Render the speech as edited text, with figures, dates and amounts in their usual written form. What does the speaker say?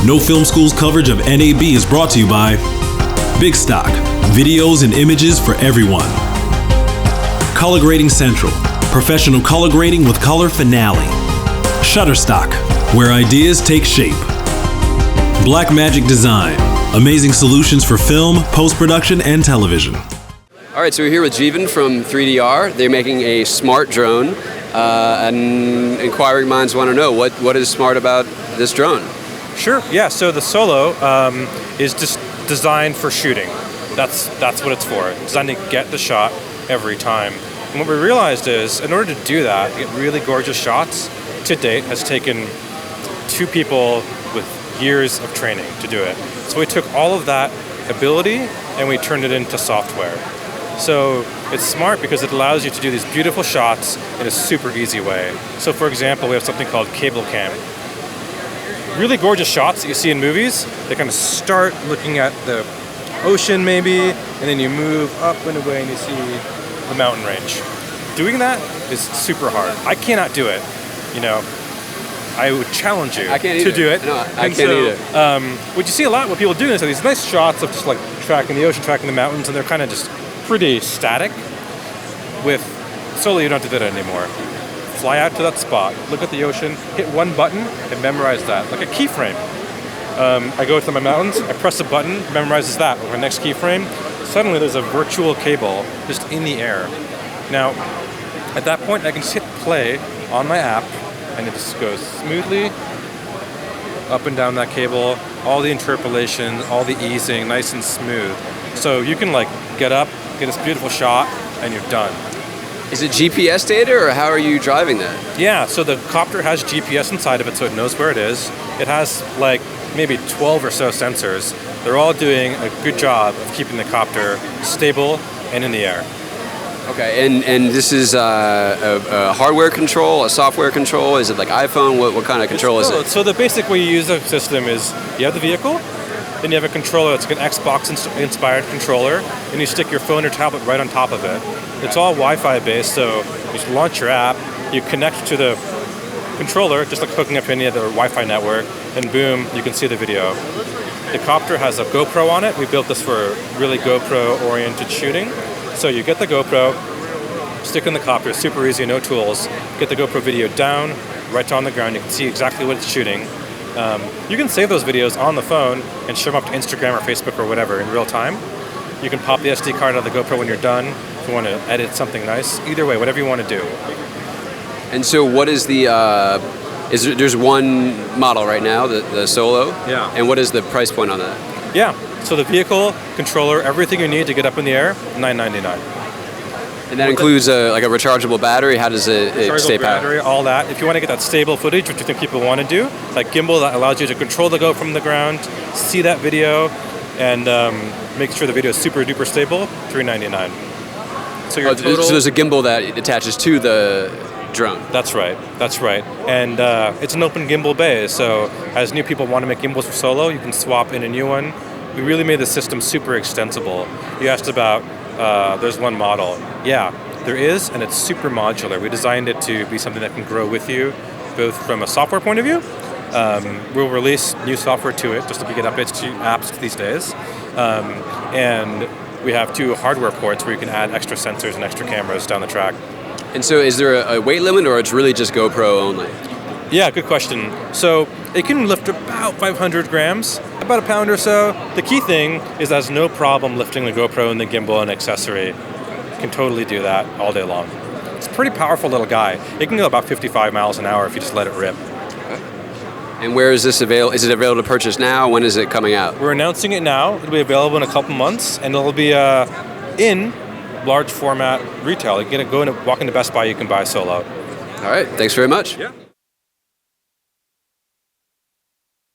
No Film School's coverage of NAB is brought to you by Big Stock, videos and images for everyone. Color Grading Central, professional color grading with color finale. Shutterstock, where ideas take shape. Blackmagic Design, amazing solutions for film, post-production, and television. All right, so we're here with Jeevan from 3DR. They're making a smart drone, and inquiring minds want to know what is smart about this drone. Sure. Yeah. So the Solo is just designed for shooting. That's what it's for. It's designed to get the shot every time. And what we realized is, in order to do that, to get really gorgeous shots, to date has taken 2 people with years of training to do it. So we took all of that ability and we turned it into software. So it's smart because it allows you to do these beautiful shots in a super easy way. So for example, we have something called cable cam. Really gorgeous shots that you see in movies, they kind of start looking at the ocean maybe, and then you move up and away and you see the mountain range. Doing that is super hard. I cannot do it, you know. I would challenge you to do it. No, I can't either. What you see a lot, what people do is these nice shots of just like tracking the ocean, tracking the mountains, and they're kind of just pretty static. With Solo, you don't have to do that anymore. Fly out to that spot, look at the ocean, hit one button, and memorize that, like a keyframe. I go to my mountains, I press a button, memorizes that with my next keyframe. Suddenly there's a virtual cable just in the air. Now, at that point, I can just hit play on my app, and it just goes smoothly up and down that cable, all the interpolation, all the easing, nice and smooth. So you can like get up, get this beautiful shot, and you're done. Is it GPS data, or how are you driving that? Yeah, so the copter has GPS inside of it, so it knows where it is. It has like maybe 12 or so sensors. They're all doing a good job of keeping the copter stable and in the air. Okay, and this is a hardware control, a software control? Is it like iPhone? What kind of control is it? So the basic way you use the system is you have the vehicle, then you have a controller that's like an Xbox-inspired controller, and you stick your phone or tablet right on top of it. It's all Wi-Fi based, so you just launch your app, you connect to the controller, just like hooking up any other Wi-Fi network, and boom, you can see the video. The copter has a GoPro on it. We built this for really GoPro-oriented shooting. So you get the GoPro, stick in the copter, super easy, no tools, get the GoPro video down, right on the ground, you can see exactly what it's shooting. You can save those videos on the phone and share them up to Instagram or Facebook or whatever in real time. You can pop the SD card out of the GoPro when you're done, if you want to edit something nice. Either way, whatever you want to do. And so what is the, there's one model right now, the Solo? Yeah. And what is the price point on that? Yeah, so the vehicle, controller, everything you need to get up in the air, $999. And that includes like a rechargeable battery? How does it stay powered? Battery, all that. If you want to get that stable footage, which you think people want to do, like gimbal that allows you to control the Go from the ground, see that video, and make sure the video is super duper stable, $399. So your total, so there's a gimbal that attaches to the drone. That's right. And it's an open gimbal bay, so as new people want to make gimbals for Solo, you can swap in a new one. We really made the system super extensible. You asked about there's one model. Yeah, there is, and it's super modular. We designed it to be something that can grow with you, both from a software point of view. We'll release new software to it, just like you get updates to apps these days. And we have 2 hardware ports where you can add extra sensors and extra cameras down the track. And so is there a weight limit, or it's really just GoPro only? Yeah, good question. So it can lift about 500 grams, about a pound or so. The key thing is that it's no problem lifting the GoPro and the gimbal and accessory. You can totally do that all day long. It's a pretty powerful little guy. It can go about 55 miles an hour if you just let it rip. And where is this available? Is it available to purchase now? When is it coming out? We're announcing it now. It'll be available in a couple months, and it'll be in large format retail. You can go and walk into Best Buy, you can buy Solo. All right, thanks very much. Yeah.